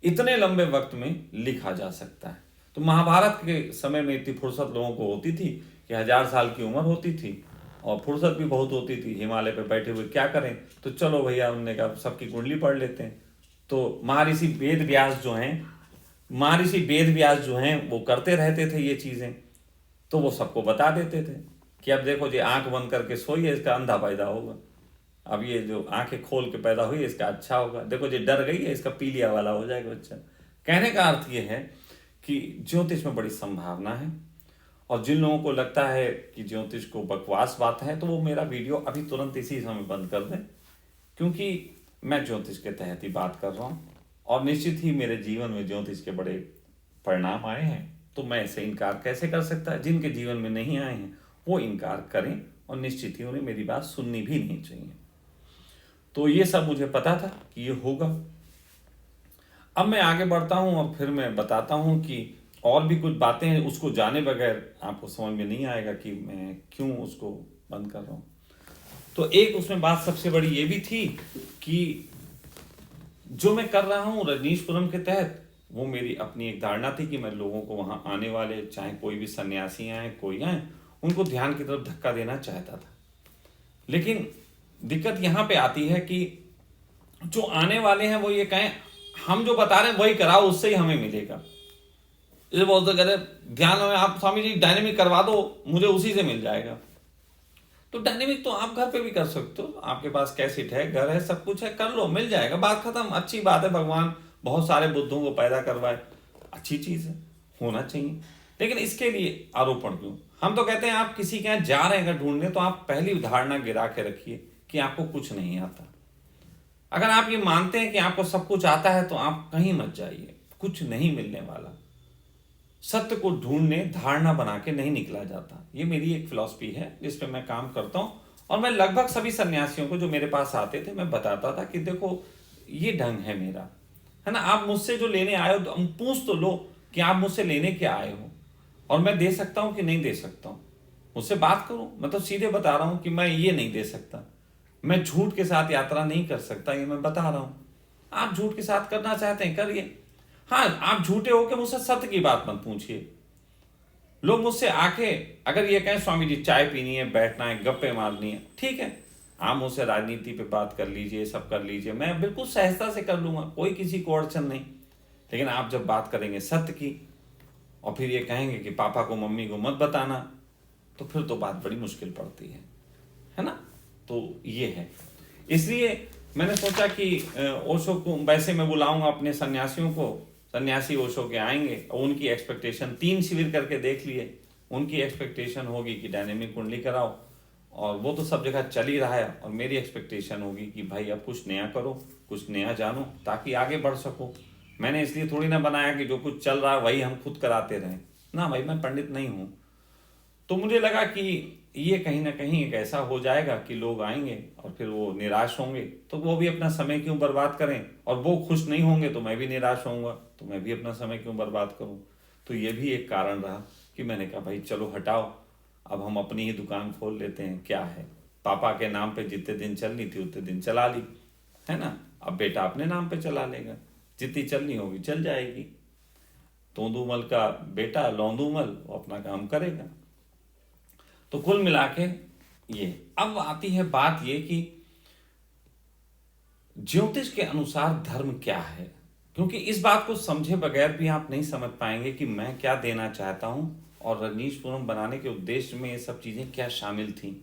इतने लंबे वक्त में लिखा जा सकता है। तो महाभारत के समय में इतनी फुर्सत लोगों को होती थी कि 1000 साल की उम्र होती थी और फुर्सत भी बहुत होती थी, हिमालय पे बैठे हुए क्या करें, तो चलो भैया उन्होंने कहा सबकी कुंडली पढ़ लेते हैं। तो महर्षि वेद व्यास जो हैं, महर्षि वेद व्यास जो हैं वो करते रहते थे ये चीजें, तो वो सबको बता देते थे कि अब देखो जी आंख बंद करके सोइए, इसका अंधा पैदा होगा, अब ये जो आंखें खोल के पैदा हुई इसका अच्छा होगा, देखो जी डर गई है इसका पीलिया वाला हो जाएगा बच्चा। कहने का अर्थ ये है कि ज्योतिष में बड़ी संभावना है, और जिन लोगों को लगता है कि ज्योतिष को बकवास बात है तो वो मेरा वीडियो अभी तुरंत इसी समय बंद कर दें, क्योंकि मैं ज्योतिष के तहत ही बात कर रहा हूँ, और निश्चित ही मेरे जीवन में ज्योतिष के बड़े परिणाम आए हैं, तो मैं ऐसे इनकार कैसे कर सकता है। जिनके जीवन में नहीं आए हैं वो इनकार करें, और निश्चित ही उन्हें मेरी बात सुननी भी नहीं चाहिए। तो ये सब मुझे पता था कि ये होगा। अब मैं आगे बढ़ता हूं और फिर मैं बताता हूं कि और भी कुछ बातें हैं, उसको जाने बगैर आपको समझ में नहीं आएगा कि मैं क्यों उसको बंद कर रहा हूं। तो एक उसमें बात सबसे बड़ी ये भी थी कि जो मैं कर रहा हूं रजनीशपुरम के तहत, वो मेरी अपनी एक धारणा थी कि मैं लोगों को वहां आने वाले, चाहे कोई भी सन्यासी आए कोई आए, उनको ध्यान की तरफ धक्का देना चाहता था। लेकिन दिक्कत यहां पे आती है कि जो आने वाले हैं वो ये कहें हम जो बता रहे हैं वही कराओ, उससे ही हमें मिलेगा। ये बोलते कह रहे ध्यान में आप स्वामी जी डायनेमिक करवा दो, मुझे उसी से मिल जाएगा। तो डायनेमिक तो आप घर पे भी कर सकते हो, आपके पास कैसेट है, घर है, सब कुछ है, कर लो, मिल जाएगा, बात खत्म। अच्छी बात है, भगवान बहुत सारे बुद्धों को पैदा करवाए, अच्छी चीज है, होना चाहिए। लेकिन इसके लिए आरोपण क्यों? हम तो कहते हैं आप किसी के यहाँ जा रहे हैं ढूंढने, तो आप पहली धारणा गिरा के रखिए कि आपको कुछ नहीं आता। अगर आप ये मानते हैं कि आपको सब कुछ आता है तो आप कहीं मत जाइए, कुछ नहीं मिलने वाला। सत्य को ढूंढने धारणा बना के नहीं निकला जाता। ये मेरी एक फिलॉसफी है जिस पे मैं काम करता हूँ, और मैं लगभग सभी सन्यासियों को जो मेरे पास आते थे मैं बताता था कि देखो ये ढंग है मेरा, है ना। आप मुझसे जो लेने आए हो तो पूछ तो लो कि आप मुझसे लेने क्या आए हो, और मैं दे सकता हूं कि नहीं दे सकता हूं। मुझसे बात करो, मैं तो सीधे बता रहा हूं कि मैं ये नहीं दे सकता, मैं झूठ के साथ यात्रा नहीं कर सकता, ये मैं बता रहा हूं। आप झूठ के साथ करना चाहते हैं करिए। हाँ, आप झूठे होकर मुझसे सत्य की बात मत पूछिए। लोग मुझसे आके अगर ये कहें स्वामी जी चाय पीनी है, बैठना है, गप्पे मारनी है, ठीक है, आप मुझसे राजनीति पे बात कर लीजिए, सब कर लीजिए, मैं बिल्कुल सहजता से कर लूंगा, कोई किसी को अड़चन नहीं। लेकिन आप जब बात करेंगे सत्य की और फिर ये कहेंगे कि पापा को मम्मी को मत बताना, तो फिर तो बात बड़ी मुश्किल पड़ती है ना। तो ये है, इसलिए मैंने सोचा कि ओशो को वैसे मैं बुलाऊंगा अपने सन्यासियों को, सन्यासी ओशो के आएंगे और उनकी एक्सपेक्टेशन 3 शिविर करके देख लिए। उनकी एक्सपेक्टेशन होगी कि डायनेमिक कुंडली कराओ, और वो तो सब जगह चल ही रहा है, और मेरी एक्सपेक्टेशन होगी कि भाई अब कुछ नया करो, कुछ नया जानो, ताकि आगे बढ़ सको। मैंने इसलिए थोड़ी ना बनाया कि जो कुछ चल रहा है वही हम खुद कराते रहें ना, भाई मैं पंडित नहीं हूं। तो मुझे लगा कि ये कहीं ना कहीं एक ऐसा हो जाएगा कि लोग आएंगे और फिर वो निराश होंगे, तो वो भी अपना समय क्यों बर्बाद करें, और वो खुश नहीं होंगे तो मैं भी निराश होऊंगा, तो मैं भी अपना समय क्यों बर्बाद करूं। तो ये भी एक कारण रहा कि मैंने कहा भाई चलो हटाओ, अब हम अपनी ही दुकान खोल लेते हैं, क्या है। पापा के नाम पे जितने दिन चलनी थी उतने दिन चला ली, है ना। अब बेटा अपने नाम पे चला लेगा, जितनी चलनी होगी चल जाएगी। तोंदूमल का बेटा लौंदूमल वो अपना काम करेगा। तो कुल मिला के ये, अब आती है बात ये कि ज्योतिष के अनुसार धर्म क्या है, क्योंकि इस बात को समझे बगैर भी आप नहीं समझ पाएंगे कि मैं क्या देना चाहता हूं, और रजनीशपुरम बनाने के उद्देश्य में ये सब चीजें क्या शामिल थी।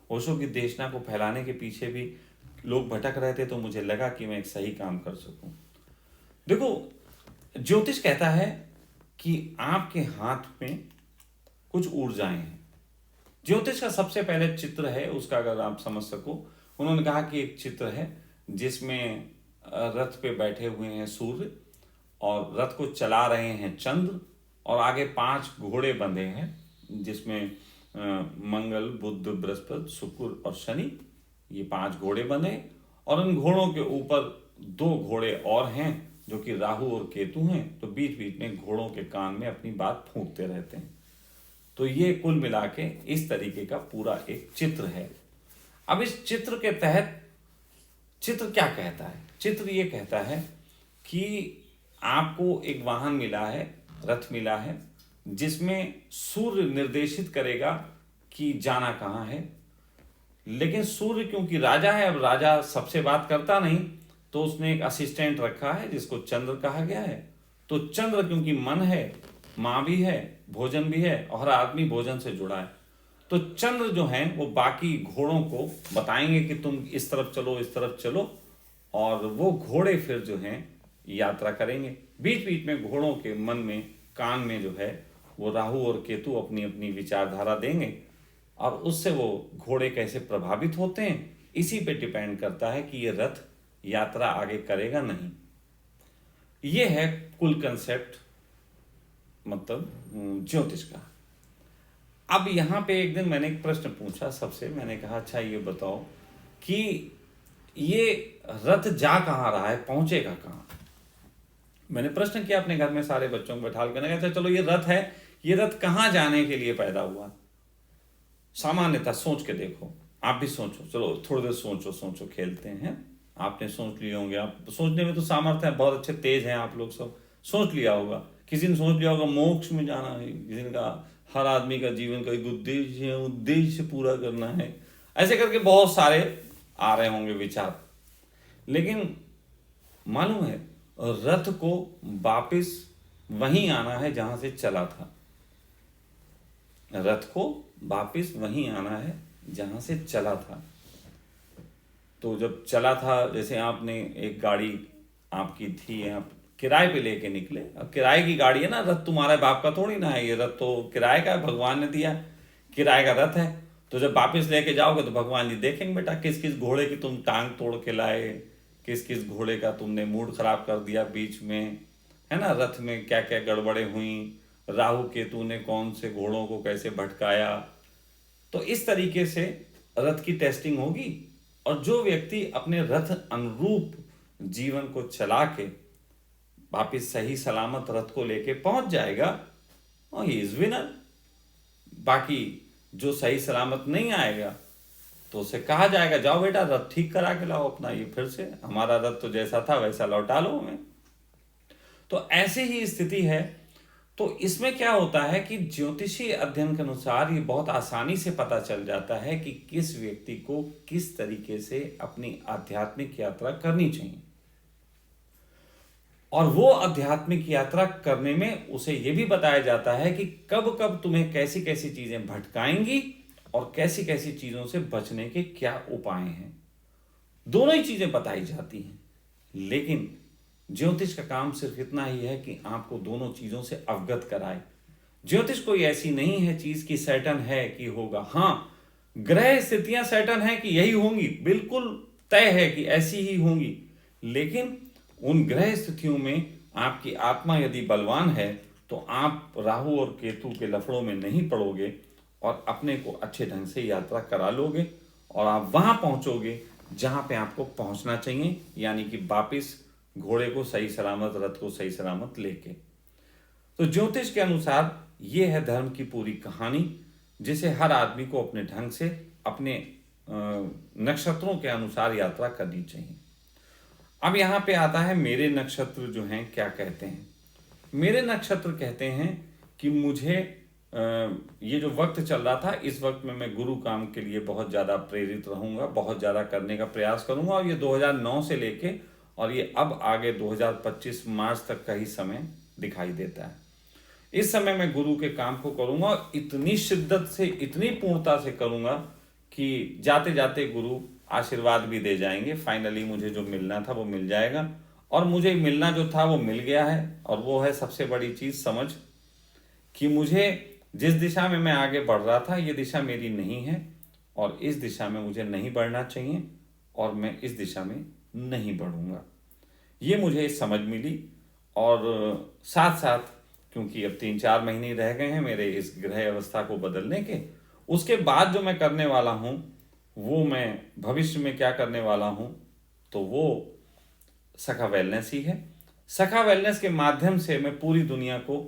ओशो की देशना को फैलाने के पीछे भी लोग भटक रहे थे, तो मुझे लगा कि मैं एक सही काम कर सकूं। देखो, ज्योतिष कहता है कि आपके हाथ में कुछ ऊर्जाएं हैं। ज्योतिष का सबसे पहले चित्र है उसका, अगर आप समझ सको, उन्होंने कहा कि एक चित्र है जिसमें रथ पे बैठे हुए हैं सूर्य, और रथ को चला रहे हैं चंद्र, और आगे 5 घोड़े बंधे हैं जिसमें मंगल, बुध, बृहस्पति, शुक्र और शनि, ये 5 घोड़े बंधे, और उन घोड़ों के ऊपर 2 घोड़े और हैं जो कि राहु और केतु हैं, तो बीच बीच में घोड़ों के कान में अपनी बात फूंकते रहते हैं। तो ये कुल मिला के इस तरीके का पूरा एक चित्र है। अब इस चित्र के तहत चित्र क्या कहता है? चित्र ये कहता है कि आपको एक वाहन मिला है, रथ मिला है, जिसमें सूर्य निर्देशित करेगा कि जाना कहाँ है। लेकिन सूर्य क्योंकि राजा है, अब राजा सबसे बात करता नहीं, तो उसने एक असिस्टेंट रखा है जिसको चंद्र कहा गया है। तो चंद्र क्योंकि मन है, माँ भी है, भोजन भी है, और हर आदमी भोजन से जुड़ा है, तो चंद्र जो है वो बाकी घोड़ों को बताएंगे कि तुम इस तरफ चलो, इस तरफ चलो, और वो घोड़े फिर जो हैं यात्रा करेंगे। बीच बीच में घोड़ों के मन में, कान में जो है वो राहु और केतु अपनी अपनी विचारधारा देंगे, और उससे वो घोड़े कैसे प्रभावित होते हैं इसी पे डिपेंड करता है कि ये रथ यात्रा आगे करेगा नहीं। ये है कुल कंसेप्ट, मतलब ज्योतिष का। अब यहां पे एक दिन मैंने एक प्रश्न पूछा सबसे, मैंने कहा अच्छा ये बताओ कि ये रथ जा कहाँ रहा है, पहुंचेगा कहाँ। मैंने प्रश्न किया अपने घर में सारे बच्चों को बैठा कर, अच्छा चलो ये रथ है, ये रथ कहाँ जाने के लिए पैदा हुआ। सामान्यतः सोच के देखो, आप भी सोचो, चलो थोड़ी देर सोचो, सोचो खेलते हैं। आपने सोच लिए होंगे, आप सोचने में तो सामर्थ्य है, बहुत अच्छे तेज हैं आप लोग, सब सोच लिया होगा। किसी ने सोच लिया होगा मोक्ष में जाना है, किसी ने कहा हर आदमी का जीवन का एक उद्देश्य है, उद्देश्य पूरा करना है, ऐसे करके बहुत सारे आ रहे होंगे विचार। लेकिन मालूम है रथ को वापिस वहीं आना है जहां से चला था। रथ को वापिस वहीं आना है जहां से चला था। तो जब चला था, जैसे आपने एक गाड़ी आपकी थी, आप किराए पे लेके निकले, अब किराए की गाड़ी है ना, रथ तुम्हारे बाप का थोड़ी ना है, ये रथ तो किराए का है, भगवान ने दिया, किराए का रथ है। तो जब वापस लेके जाओगे तो भगवान जी देखेंगे बेटा किस किस घोड़े की तुम टांग तोड़ के लाए, किस किस घोड़े का तुमने मूड खराब कर दिया बीच में, है ना, रथ में क्या क्या गड़बड़े हुई, राहु केतु ने कौन से घोड़ों को कैसे भटकाया। तो इस तरीके से रथ की टेस्टिंग होगी, और जो व्यक्ति अपने रथ अनुरूप जीवन को चला के वापिस सही सलामत रथ को लेके पहुंच जाएगा, और ही इज विनर। बाकी जो सही सलामत नहीं आएगा तो उसे कहा जाएगा जाओ बेटा रथ ठीक करा के लाओ अपना, ये फिर से हमारा रथ तो जैसा था वैसा लौटा लो हमें। तो ऐसी ही स्थिति है। तो इसमें क्या होता है कि ज्योतिषी अध्ययन के अनुसार ये बहुत आसानी से पता चल जाता है कि किस व्यक्ति को किस तरीके से अपनी आध्यात्मिक यात्रा करनी चाहिए, और वो आध्यात्मिक यात्रा करने में उसे ये भी बताया जाता है कि कब कब तुम्हें कैसी कैसी चीजें भटकाएंगी और कैसी कैसी चीजों से बचने के क्या उपाय हैं। दोनों ही चीजें बताई जाती हैं, लेकिन ज्योतिष का काम सिर्फ इतना ही है कि आपको दोनों चीजों से अवगत कराए। ज्योतिष कोई ऐसी नहीं है चीज की सैटन है कि होगा, हाँ ग्रह स्थितियां सैटन है कि यही होंगी, बिल्कुल तय है कि ऐसी ही होंगी, लेकिन उन ग्रह स्थितियों में आपकी आत्मा यदि बलवान है तो आप राहु और केतु के लफड़ों में नहीं पड़ोगे और अपने को अच्छे ढंग से यात्रा करा लोगे, और आप वहां पहुंचोगे जहां पे आपको पहुंचना चाहिए, यानी कि वापिस घोड़े को सही सलामत, रथ को सही सलामत लेके। तो ज्योतिष के अनुसार ये है धर्म की पूरी कहानी, जिसे हर आदमी को अपने ढंग से अपने नक्षत्रों के अनुसार यात्रा करनी चाहिए। अब यहाँ पे आता है मेरे नक्षत्र जो हैं क्या कहते हैं। मेरे नक्षत्र कहते हैं कि मुझे ये जो वक्त चल रहा था, इस वक्त में मैं गुरु काम के लिए बहुत ज़्यादा प्रेरित रहूँगा, बहुत ज़्यादा करने का प्रयास करूँगा, और ये 2009 से लेके और ये अब आगे 2025 मार्च तक का ही समय दिखाई देता है। इस समय मैं गुरु के काम को करूँगा, और इतनी शिद्दत से, इतनी पूर्णता से करूँगा कि जाते जाते गुरु आशीर्वाद भी दे जाएंगे। फाइनली मुझे जो मिलना था वो मिल जाएगा, और मुझे मिलना जो था वो मिल गया है, और वो है सबसे बड़ी चीज़ समझ, कि मुझे जिस दिशा में मैं आगे बढ़ रहा था ये दिशा मेरी नहीं है, और इस दिशा में मुझे नहीं बढ़ना चाहिए, और मैं इस दिशा में नहीं बढ़ूंगा। ये मुझे समझ मिली, और साथ साथ क्योंकि अब 3-4 महीने रह गए हैं मेरे इस ग्रह अवस्था को बदलने के, उसके बाद जो मैं करने वाला हूँ वो मैं भविष्य में क्या करने वाला हूँ, तो वो सखा वेलनेस ही है। सखा वेलनेस के माध्यम से मैं पूरी दुनिया को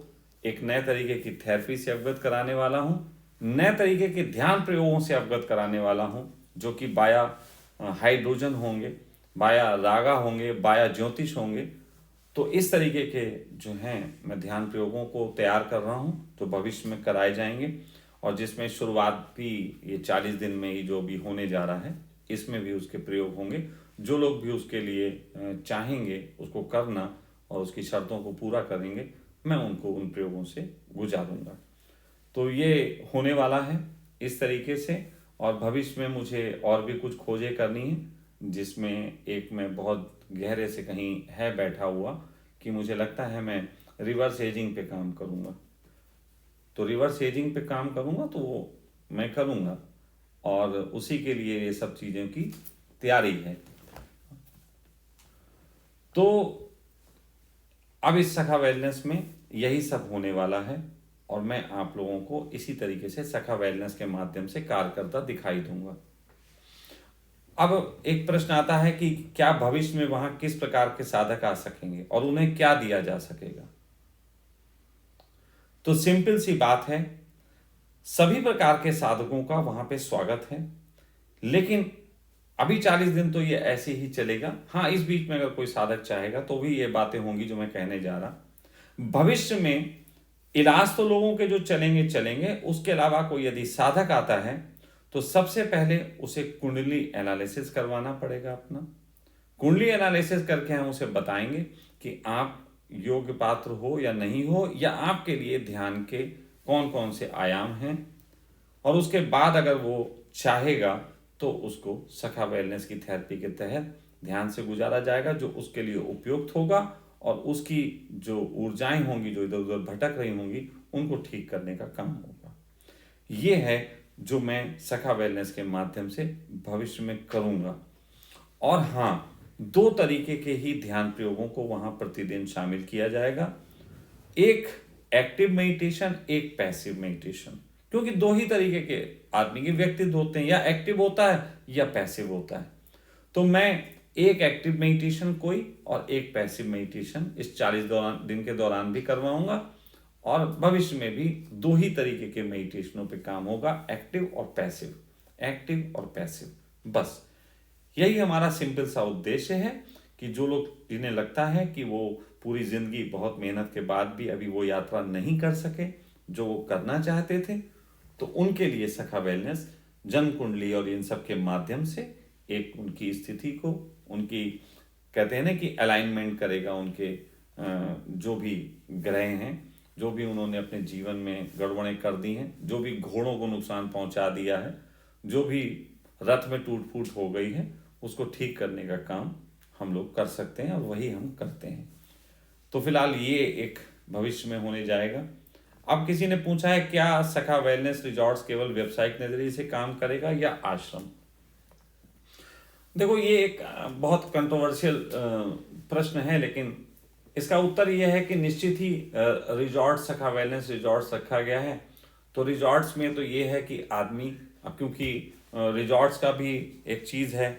एक नए तरीके की थेरेपी से अवगत कराने वाला हूँ, नए तरीके के ध्यान प्रयोगों से अवगत कराने वाला हूँ, जो कि बाया हाइड्रोजन होंगे, बाया रागा होंगे, बाया ज्योतिष होंगे। तो इस तरीके के जो हैं मैं ध्यान प्रयोगों को तैयार कर रहा हूँ जो भविष्य में कराए जाएंगे, और जिसमें शुरुआत भी ये 40 दिन में ही जो भी होने जा रहा है इसमें भी उसके प्रयोग होंगे। जो लोग भी उसके लिए चाहेंगे उसको करना और उसकी शर्तों को पूरा करेंगे, मैं उनको उन प्रयोगों से गुजारूंगा। तो ये होने वाला है इस तरीके से। और भविष्य में मुझे और भी कुछ खोजें करनी है, जिसमें एक मैं बहुत गहरे से कहीं है बैठा हुआ कि मुझे लगता है मैं रिवर्स एजिंग पे काम करूँगा। तो रिवर्स एजिंग पे काम करूँगा तो वो मैं करूँगा, और उसी के लिए ये सब चीज़ों की तैयारी है। तो अब इस सखा वेलनेस में यही सब होने वाला है, और मैं आप लोगों को इसी तरीके से सखा वेलनेस के माध्यम से कार्य करता दिखाई दूंगा। अब एक प्रश्न आता है कि क्या भविष्य में वहां किस प्रकार के साधक आ सकेंगे और उन्हें क्या दिया जा सकेगा। तो सिंपल सी बात है, सभी प्रकार के साधकों का वहां पे स्वागत है, लेकिन अभी 40 दिन तो ये ऐसे ही चलेगा। हाँ, इस बीच में अगर कोई साधक चाहेगा तो भी ये बातें होंगी जो मैं कहने जा रहा। भविष्य में इलाज तो लोगों के जो चलेंगे चलेंगे, उसके अलावा कोई यदि साधक आता है तो सबसे पहले उसे कुंडली एनालिसिस करवाना पड़ेगा अपना। कुंडली एनालिसिस करके हम उसे बताएंगे कि आप योग्य पात्र हो या नहीं हो, या आपके लिए ध्यान के कौन कौन से आयाम हैं, और उसके बाद अगर वो चाहेगा तो उसको सखा वेलनेस की थेरेपी के तहत ध्यान से गुजारा जाएगा, जो उसके लिए उपयुक्त होगा, और उसकी जो ऊर्जाएं होंगी जो इधर उधर भटक रही होंगी उनको ठीक करने का काम होगा। ये है जो मैं सखा वेलनेस के माध्यम से भविष्य में करूँगा। और हाँ, 2 तरीके के ही ध्यान प्रयोगों को वहाँ प्रतिदिन शामिल किया जाएगा। एक एक्टिव मेडिटेशन, एक पैसिव मेडिटेशन, क्योंकि 2 ही तरीके के आदमी के व्यक्तित्व होते हैं, या एक्टिव होता है या पैसिव होता है। तो मैं एक एक्टिव मेडिटेशन कोई और एक पैसिव मेडिटेशन इस 40 दिन के दौरान भी करवाऊंगा, और भविष्य में भी 2 ही तरीके के मेडिटेशनों पे काम होगा, एक्टिव और पैसिव, एक्टिव और पैसिव। बस यही हमारा सिंपल सा उद्देश्य है कि जो लोग, जिन्हें लगता है कि वो पूरी जिंदगी बहुत मेहनत के बाद भी अभी वो यात्रा नहीं कर सके जो वो करना चाहते थे, तो उनके लिए सखा वेलनेस जन्म कुंडली और इन सब के माध्यम से एक उनकी स्थिति को, उनकी कहते हैं ना कि अलाइनमेंट करेगा, उनके जो भी ग्रह हैं, जो भी उन्होंने अपने जीवन में गड़बड़ें कर दी हैं, जो भी घोड़ों को नुकसान पहुंचा दिया है, जो भी रथ में टूट फूट हो गई है, उसको ठीक करने का काम हम लोग कर सकते हैं, और वही हम करते हैं। तो फिलहाल ये एक भविष्य में होने जाएगा। अब किसी ने पूछा है क्या सखा वेलनेस रिजॉर्ट्स केवल व्यावसायिक नजरिए से काम करेगा या आश्रम? देखो, ये एक बहुत कंट्रोवर्शियल प्रश्न है, लेकिन इसका उत्तर यह है कि निश्चित ही रिजॉर्ट, सखा वेलनेस रिजॉर्ट्स रखा गया है। तो रिजॉर्ट्स में तो ये है कि आदमी, अब क्योंकि रिजॉर्ट्स का भी एक चीज़ है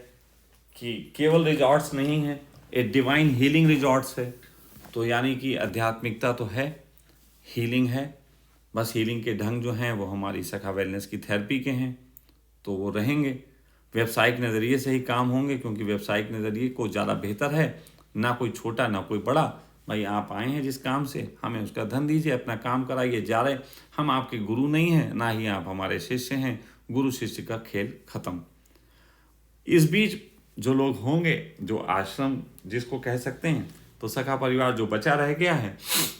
कि केवल रिजॉर्ट्स नहीं है, एक डिवाइन हीलिंग रिजॉर्ट्स है। तो यानी कि आध्यात्मिकता तो है, हीलिंग है, बस हीलिंग के ढंग जो हैं वो हमारी सखा वेलनेस की थेरेपी के हैं, तो वो रहेंगे। व्यावसायिक नज़रिए से ही काम होंगे, क्योंकि व्यावसायिक नज़रिए को ज़्यादा बेहतर है, ना कोई छोटा ना कोई बड़ा। भाई आप आए हैं जिस काम से, हमें उसका धन दीजिए, अपना काम कराइए, जा रहे। हम आपके गुरु नहीं हैं, ना ही आप हमारे शिष्य हैं। गुरु शिष्य का खेल खत्म। इस बीच जो लोग होंगे, जो आश्रम जिसको कह सकते हैं, तो सखा परिवार जो बचा रह गया है,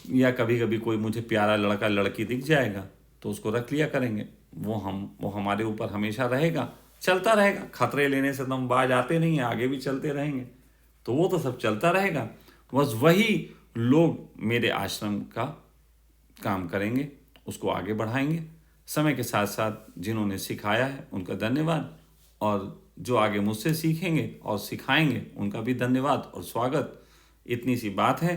या कभी कभी कोई मुझे प्यारा लड़का लड़की दिख जाएगा तो उसको रख लिया करेंगे। वो हमारे ऊपर हमेशा रहेगा, चलता रहेगा। खतरे लेने से तो हम बाज आते नहीं हैं, आगे भी चलते रहेंगे। तो वो तो सब चलता रहेगा। बस वही लोग मेरे आश्रम का काम करेंगे, उसको आगे बढ़ाएंगे। समय के साथ साथ जिन्होंने सिखाया है उनका धन्यवाद, और जो आगे मुझसे सीखेंगे और सिखाएंगे उनका भी धन्यवाद और स्वागत। इतनी सी बात है।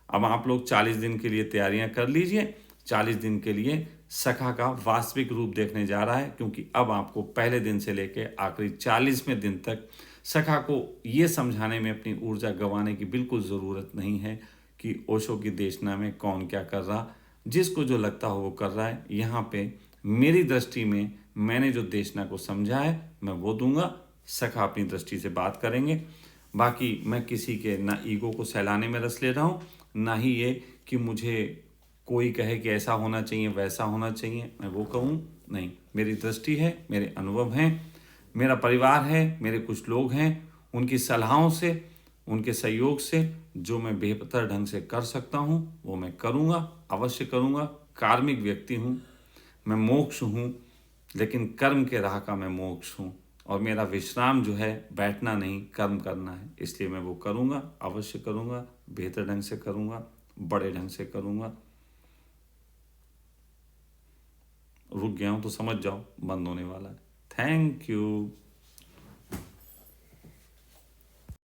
अब आप लोग 40 दिन के लिए तैयारियां कर लीजिए। 40 दिन के लिए सखा का वास्तविक रूप देखने जा रहा है, क्योंकि अब आपको पहले दिन से लेकर आखिरी 40वें दिन तक सखा को ये समझाने में अपनी ऊर्जा गंवाने की बिल्कुल ज़रूरत नहीं है कि ओशो की देशना में कौन क्या कर रहा। जिसको जो लगता हो वो कर रहा है। यहाँ पे मेरी दृष्टि में मैंने जो देशना को समझा है मैं वो दूंगा, सखा अपनी दृष्टि से बात करेंगे। बाकी मैं किसी के ना ईगो को सहलाने में रस ले रहा हूँ, ना ही ये कि मुझे कोई कहे कि ऐसा होना चाहिए वैसा होना चाहिए, मैं वो कहूँ नहीं। मेरी दृष्टि है, मेरे अनुभव हैं, मेरा परिवार है, मेरे कुछ लोग हैं, उनकी सलाहों से, उनके सहयोग से जो मैं बेहतर ढंग से कर सकता हूँ वो मैं करूँगा, अवश्य करूँगा। कार्मिक व्यक्ति हूँ मैं, मोक्ष हूँ, लेकिन कर्म के राह का मैं मोक्ष हूँ, और मेरा विश्राम जो है बैठना नहीं कर्म करना है। इसलिए मैं वो करूँगा, अवश्य करूँगा, बेहतर ढंग से करूँगा, बड़े ढंग से करूँगा। रुक गया हूँ तो समझ जाओ बंद होने वाला है। Thank you.